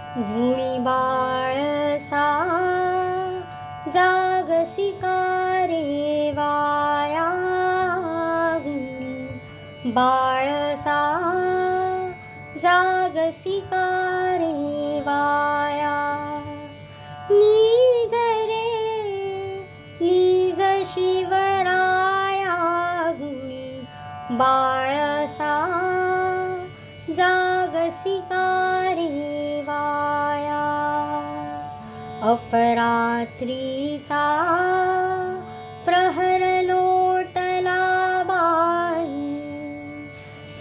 गुणी बाळसा जागसी का रे वाया, गुणी बाळसा जागसी का रे वाया. निज रे निज शिवराया, गुणी बाळसा जागसी का रे वाया. अपरात्रीचा प्रहर लोटला बाई,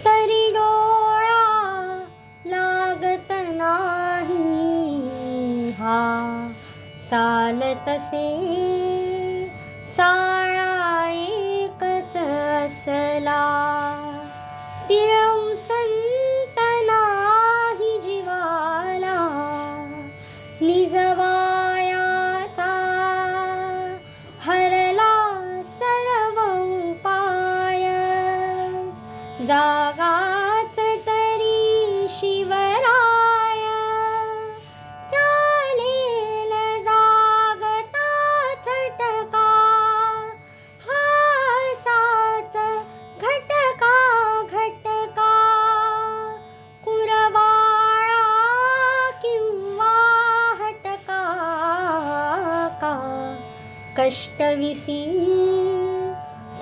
तरी डोळा लागत नाही. हा चालतसे चाळा एकच असला, तिळं संत नाही जीवाला. निजवायाचा हरला सर्व उपाय, जागाच तरी शिवराय. चालेल जागता झटका, हा साच घटका घटका. कुरवाळा किंवा हटका का, कष्टविसी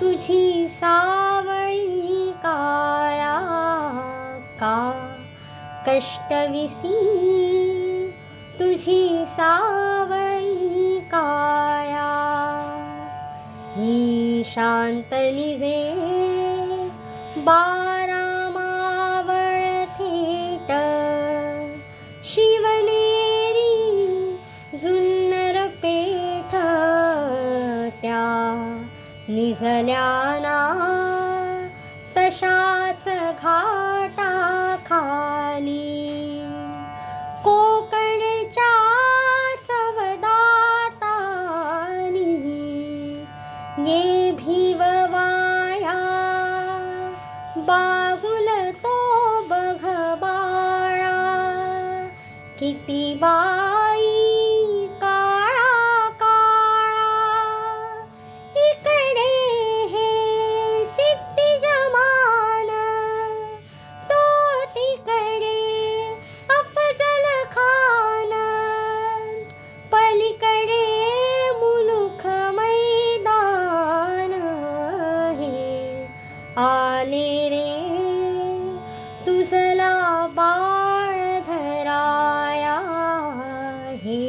तुझी सावळी काया. का कष्टविसी तुझी सावळी काया. ही शांत निजे बारा मावळ थेट, शिवनेरी जुन्नर पेठ. त्या निझल्याना तशाच घाटा खाली, कोकणच्या चवदातानी. ये भिववाया बागुल तो बघ बाळा, किती बाई काळा काळा. इकडे हे सिद्धी जमान, तो तिकडे अफजल खान. पलीकडे मुलुख मैदान, हे आले रे तुझला बाळ धराया. हे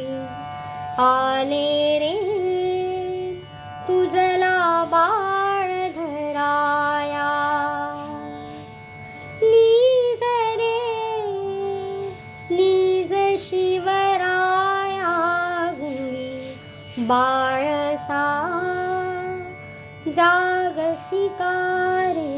आले रे तुझला बाळ धराया. निज रे निज शिवराया, गुणी बाळसा जागसी का रे